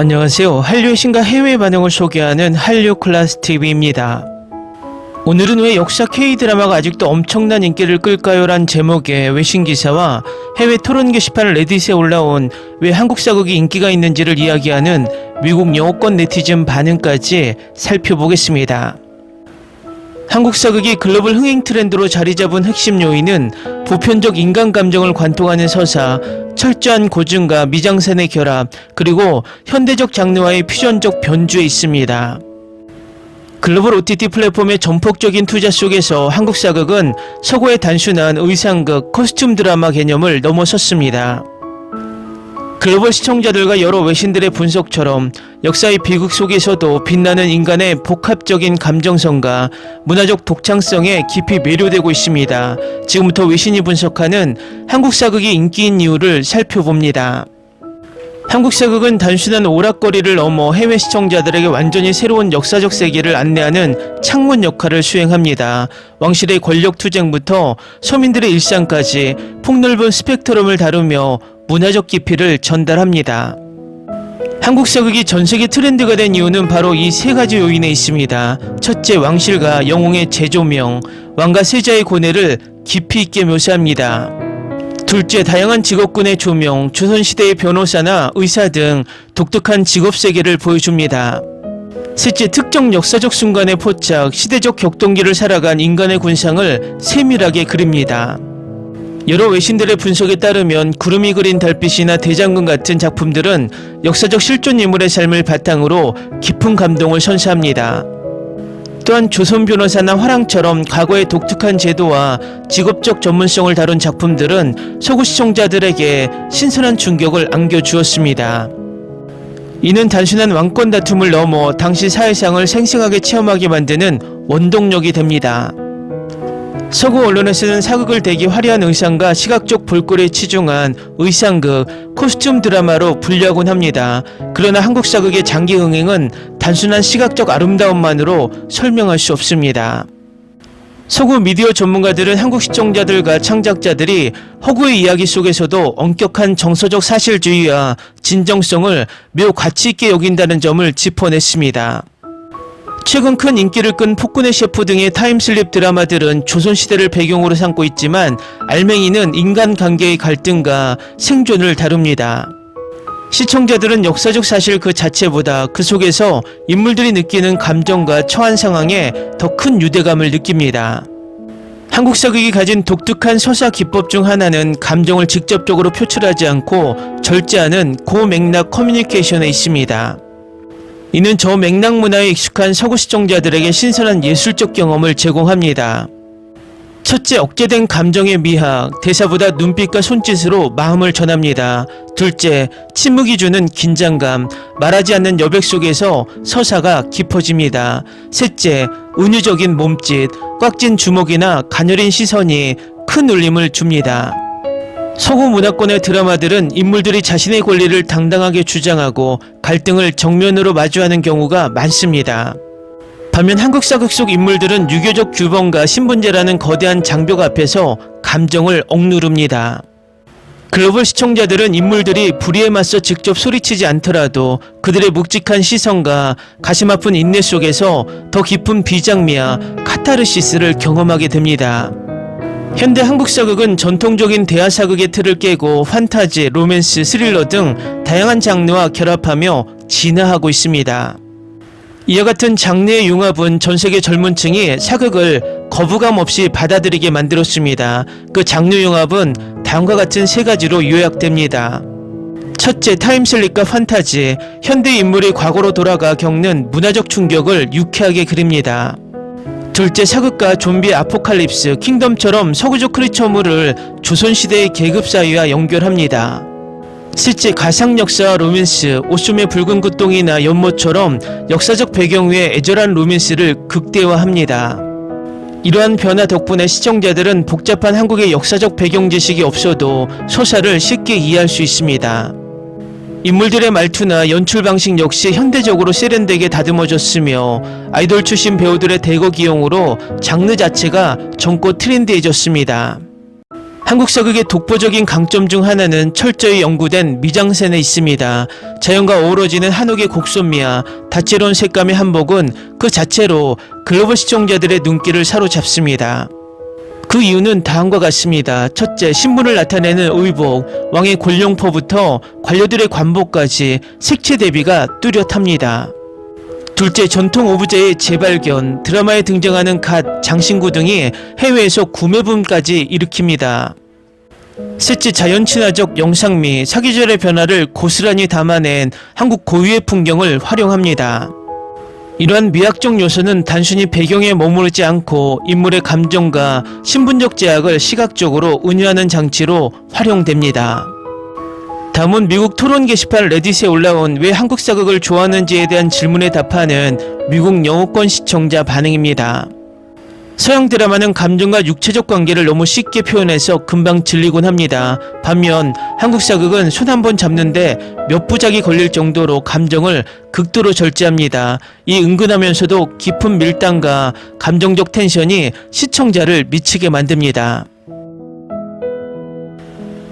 안녕하세요. 한류의 신과 해외 반응을 소개하는 한류 클래스 TV입니다. 오늘은 왜 역사 K-드라마가 아직도 엄청난 인기를 끌까요? 란 제목의 외신 기사와 해외 토론 게시판 레딧에 올라온 왜 한국 사극이 인기가 있는지를 이야기하는 미국 영어권 네티즌 반응까지 살펴보겠습니다. 한국 사극이 글로벌 흥행 트렌드로 자리 잡은 핵심 요인은 보편적 인간 감정을 관통하는 서사, 철저한 고증과 미장센의 결합, 그리고 현대적 장르와의 퓨전적 변주에 있습니다. 글로벌 OTT 플랫폼의 전폭적인 투자 속에서 한국 사극은 서구의 단순한 의상극, 코스튬 드라마 개념을 넘어섰습니다. 글로벌 시청자들과 여러 외신들의 분석처럼 역사의 비극 속에서도 빛나는 인간의 복합적인 감정성과 문화적 독창성에 깊이 매료되고 있습니다. 지금부터 외신이 분석하는 한국 사극이 인기인 이유를 살펴봅니다. 한국 사극은 단순한 오락거리를 넘어 해외 시청자들에게 완전히 새로운 역사적 세계를 안내하는 창문 역할을 수행합니다. 왕실의 권력 투쟁부터 서민들의 일상까지 폭넓은 스펙트럼을 다루며 문화적 깊이를 전달합니다. 한국 사극이 전세계 트렌드가 된 이유는 바로 이 세 가지 요인에 있습니다. 첫째, 왕실과 영웅의 재조명, 왕과 세자의 고뇌를 깊이 있게 묘사합니다. 둘째, 다양한 직업군의 조명, 조선시대의 변호사나 의사 등 독특한 직업세계를 보여줍니다. 셋째, 특정 역사적 순간의 포착, 시대적 격동기를 살아간 인간의 군상을 세밀하게 그립니다. 여러 외신들의 분석에 따르면 구름이 그린 달빛이나 대장금 같은 작품들은 역사적 실존 인물의 삶을 바탕으로 깊은 감동을 선사합니다. 또한 조선 변호사나 화랑처럼 과거의 독특한 제도와 직업적 전문성을 다룬 작품들은 서구 시청자들에게 신선한 충격을 안겨주었습니다. 이는 단순한 왕권 다툼을 넘어 당시 사회상을 생생하게 체험하게 만드는 원동력이 됩니다. 서구 언론에서는 사극을 대기 화려한 의상과 시각적 볼거리에 치중한 의상극, 코스튬 드라마로 분류하곤 합니다. 그러나 한국 사극의 장기 흥행은 단순한 시각적 아름다움만으로 설명할 수 없습니다. 서구 미디어 전문가들은 한국 시청자들과 창작자들이 허구의 이야기 속에서도 엄격한 정서적 사실주의와 진정성을 매우 가치있게 여긴다는 점을 짚어냈습니다. 최근 큰 인기를 끈 폭군의 셰프 등의 타임슬립 드라마들은 조선시대를 배경으로 삼고 있지만 알맹이는 인간관계의 갈등과 생존을 다룹니다. 시청자들은 역사적 사실 그 자체보다 그 속에서 인물들이 느끼는 감정과 처한 상황에 더 큰 유대감을 느낍니다. 한국 사극이 가진 독특한 서사 기법 중 하나는 감정을 직접적으로 표출하지 않고 절제하는 고맥락 커뮤니케이션에 있습니다. 이는 저 맥락 문화에 익숙한 서구 시청자들에게 신선한 예술적 경험을 제공합니다. 첫째, 억제된 감정의 미학, 대사보다 눈빛과 손짓으로 마음을 전합니다. 둘째, 침묵이 주는 긴장감, 말하지 않는 여백 속에서 서사가 깊어집니다. 셋째, 은유적인 몸짓, 꽉 찐 주먹이나 가녀린 시선이 큰 울림을 줍니다. 서구 문화권의 드라마들은 인물들이 자신의 권리를 당당하게 주장하고 갈등을 정면으로 마주하는 경우가 많습니다. 반면 한국 사극 속 인물들은 유교적 규범과 신분제라는 거대한 장벽 앞에서 감정을 억누릅니다. 글로벌 시청자들은 인물들이 불의에 맞서 직접 소리치지 않더라도 그들의 묵직한 시선과 가슴 아픈 인내 속에서 더 깊은 비장미와 카타르시스를 경험하게 됩니다. 현대 한국 사극은 전통적인 대하 사극의 틀을 깨고 판타지, 로맨스, 스릴러 등 다양한 장르와 결합하며 진화하고 있습니다. 이와 같은 장르의 융합은 전세계 젊은 층이 사극을 거부감 없이 받아들이게 만들었습니다. 그 장르 융합은 다음과 같은 세 가지로 요약됩니다. 첫째, 타임슬립과 판타지, 현대 인물이 과거로 돌아가 겪는 문화적 충격을 유쾌하게 그립니다. 둘째, 사극과 좀비 아포칼립스, 킹덤처럼 서구적 크리처물을 조선시대의 계급사회와 연결합니다. 셋째, 가상역사와 로맨스, 오쏨의 붉은 굿동이나 연못처럼 역사적 배경 위에 애절한 로맨스를 극대화합니다. 이러한 변화 덕분에 시청자들은 복잡한 한국의 역사적 배경 지식이 없어도 서사를 쉽게 이해할 수 있습니다. 인물들의 말투나 연출 방식 역시 현대적으로 세련되게 다듬어졌으며 아이돌 출신 배우들의 대거 기용으로 장르 자체가 젊고 트렌디해졌습니다. 한국 사극의 독보적인 강점 중 하나는 철저히 연구된 미장센에 있습니다. 자연과 어우러지는 한옥의 곡선미와 다채로운 색감의 한복은 그 자체로 글로벌 시청자들의 눈길을 사로잡습니다. 그 이유는 다음과 같습니다. 첫째, 신분을 나타내는 의복, 왕의 곤룡포부터 관료들의 관복까지 색채 대비가 뚜렷합니다. 둘째, 전통 오브제의 재발견, 드라마에 등장하는 갓, 장신구 등이 해외에서 구매붐까지 일으킵니다. 셋째, 자연 친화적 영상미, 사계절의 변화를 고스란히 담아낸 한국 고유의 풍경을 활용합니다. 이러한 미학적 요소는 단순히 배경에 머무르지 않고 인물의 감정과 신분적 제약을 시각적으로 은유하는 장치로 활용됩니다. 다음은 미국 토론 게시판 레딧에 올라온 왜 한국 사극을 좋아하는지에 대한 질문에 답하는 미국 영어권 시청자 반응입니다. 서양 드라마는 감정과 육체적 관계를 너무 쉽게 표현해서 금방 질리곤 합니다. 반면 한국 사극은 손 한 번 잡는데 몇 부작이 걸릴 정도로 감정을 극도로 절제합니다. 이 은근하면서도 깊은 밀당과 감정적 텐션이 시청자를 미치게 만듭니다.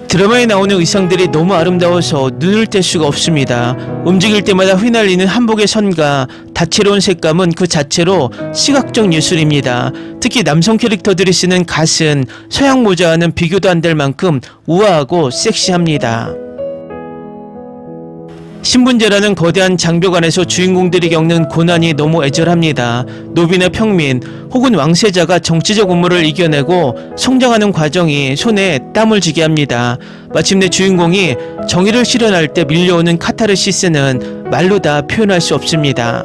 드라마에 나오는 의상들이 너무 아름다워서 눈을 뗄 수가 없습니다. 움직일 때마다 휘날리는 한복의 선과 다채로운 색감은 그 자체로 시각적 예술입니다. 특히 남성 캐릭터들이 쓰는 갓은 서양 모자와는 비교도 안 될 만큼 우아하고 섹시합니다. 신분제라는 거대한 장벽 안에서 주인공들이 겪는 고난이 너무 애절합니다. 노비나 평민 혹은 왕세자가 정치적 음모를 이겨내고 성장하는 과정이 손에 땀을 쥐게 합니다. 마침내 주인공이 정의를 실현할 때 밀려오는 카타르시스는 말로 다 표현할 수 없습니다.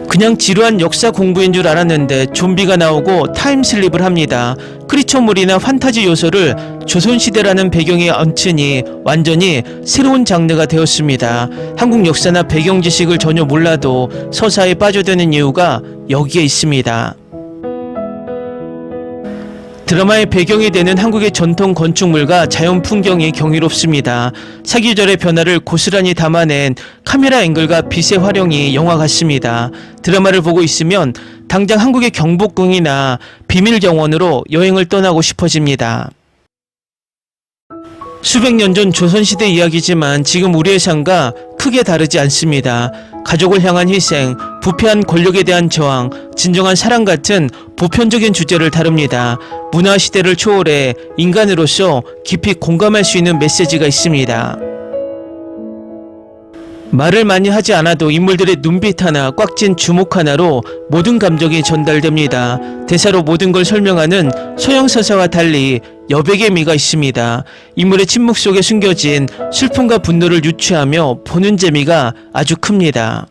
그냥 지루한 역사 공부인 줄 알았는데 좀비가 나오고 타임슬립을 합니다. 크리처물이나 판타지 요소를 조선시대라는 배경에 얹히니 완전히 새로운 장르가 되었습니다. 한국 역사나 배경 지식을 전혀 몰라도 서사에 빠져드는 이유가 여기에 있습니다. 드라마의 배경이 되는 한국의 전통 건축물과 자연 풍경이 경이롭습니다. 사계절의 변화를 고스란히 담아낸 카메라 앵글과 빛의 활용이 영화 같습니다. 드라마를 보고 있으면 당장 한국의 경복궁이나 비밀정원으로 여행을 떠나고 싶어집니다. 수백 년 전 조선시대 이야기지만 지금 우리의 삶과 크게 다르지 않습니다. 가족을 향한 희생, 부패한 권력에 대한 저항, 진정한 사랑 같은 보편적인 주제를 다룹니다. 문화 시대를 초월해 인간으로서 깊이 공감할 수 있는 메시지가 있습니다. 말을 많이 하지 않아도 인물들의 눈빛 하나, 꽉 찐 주목 하나로 모든 감정이 전달됩니다. 대사로 모든 걸 설명하는 서양 서사와 달리 여백의 미가 있습니다. 인물의 침묵 속에 숨겨진 슬픔과 분노를 유추하며 보는 재미가 아주 큽니다.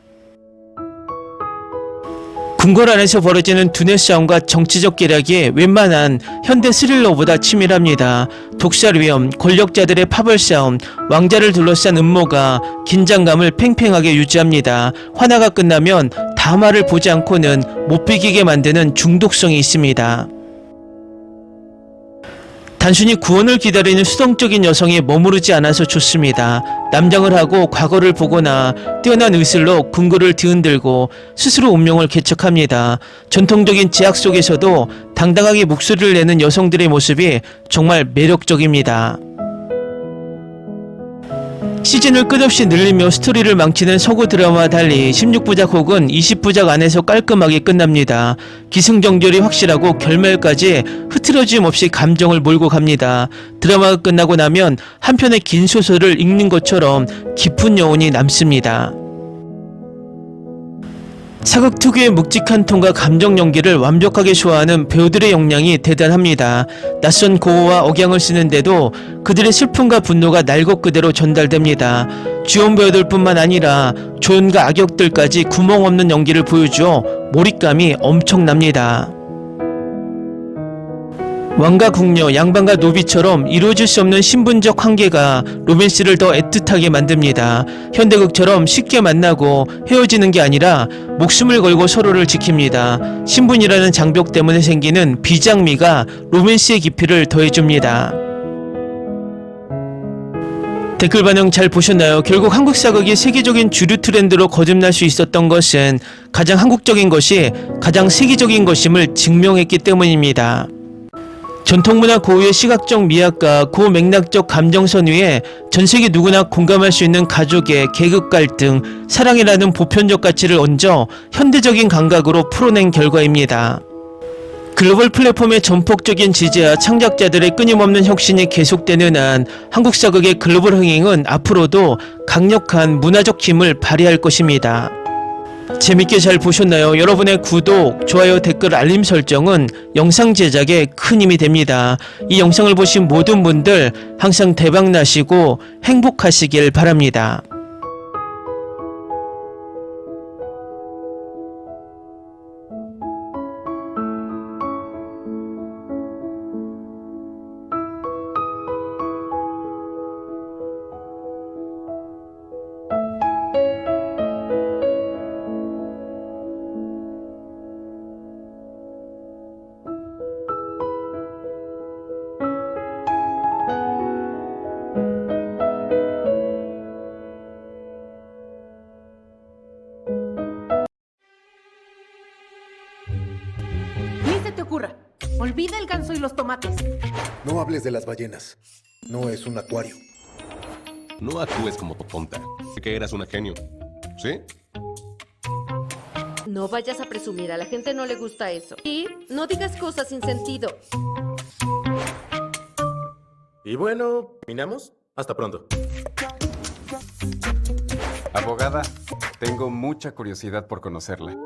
궁궐 안에서 벌어지는 두뇌 싸움과 정치적 계략이 웬만한 현대 스릴러보다 치밀합니다. 독살 위험, 권력자들의 파벌 싸움, 왕자를 둘러싼 음모가 긴장감을 팽팽하게 유지합니다. 화나가 끝나면 다음화를 보지 않고는 못 비기게 만드는 중독성이 있습니다. 단순히 구원을 기다리는 수동적인 여성에 머무르지 않아서 좋습니다. 남장을 하고 과거를 보거나 뛰어난 의술로 궁궐을 뒤흔들고 스스로 운명을 개척합니다. 전통적인 제약 속에서도 당당하게 목소리를 내는 여성들의 모습이 정말 매력적입니다. 시즌을 끝없이 늘리며 스토리를 망치는 서구 드라마와 달리 16부작 혹은 20부작 안에서 깔끔하게 끝납니다. 기승전결이 확실하고 결말까지 흐트러짐 없이 감정을 몰고 갑니다. 드라마가 끝나고 나면 한 편의 긴 소설을 읽는 것처럼 깊은 여운이 남습니다. 사극 특유의 묵직한 톤과 감정 연기를 완벽하게 소화하는 배우들의 역량이 대단합니다. 낯선 고어와 억양을 쓰는데도 그들의 슬픔과 분노가 날 것 그대로 전달됩니다. 주연 배우들 뿐만 아니라 조연과 악역들까지 구멍 없는 연기를 보여주어 몰입감이 엄청납니다. 왕과 궁녀, 양반과 노비처럼 이루어질 수 없는 신분적 한계가 로맨스를 더 애틋하게 만듭니다. 현대극처럼 쉽게 만나고 헤어지는 게 아니라 목숨을 걸고 서로를 지킵니다. 신분이라는 장벽 때문에 생기는 비장미가 로맨스의 깊이를 더해줍니다. 댓글 반응 잘 보셨나요? 결국 한국 사극이 세계적인 주류 트렌드로 거듭날 수 있었던 것은 가장 한국적인 것이 가장 세계적인 것임을 증명했기 때문입니다. 전통문화 고유의 시각적 미학과 고맥락적 감정선 위에 전세계 누구나 공감할 수 있는 가족의 계급 갈등, 사랑이라는 보편적 가치를 얹어 현대적인 감각으로 풀어낸 결과입니다. 글로벌 플랫폼의 전폭적인 지지와 창작자들의 끊임없는 혁신이 계속되는 한 한국 사극의 글로벌 흥행은 앞으로도 강력한 문화적 힘을 발휘할 것입니다. 재밌게 잘 보셨나요? 여러분의 구독, 좋아요, 댓글, 알림 설정은 영상 제작에 큰 힘이 됩니다. 이 영상을 보신 모든 분들 항상 대박 나시고 행복하시길 바랍니다. Ni se te ocurra. Olvida el ganso y los tomates. No hables de las ballenas. No es un acuario. No actúes como tonta. Sé que eras una genio. ¿Sí? No vayas a presumir, a la gente no le gusta eso. Y no digas cosas sin sentido. Y bueno, ¿terminamos? Hasta pronto. Abogada, tengo mucha curiosidad por conocerla.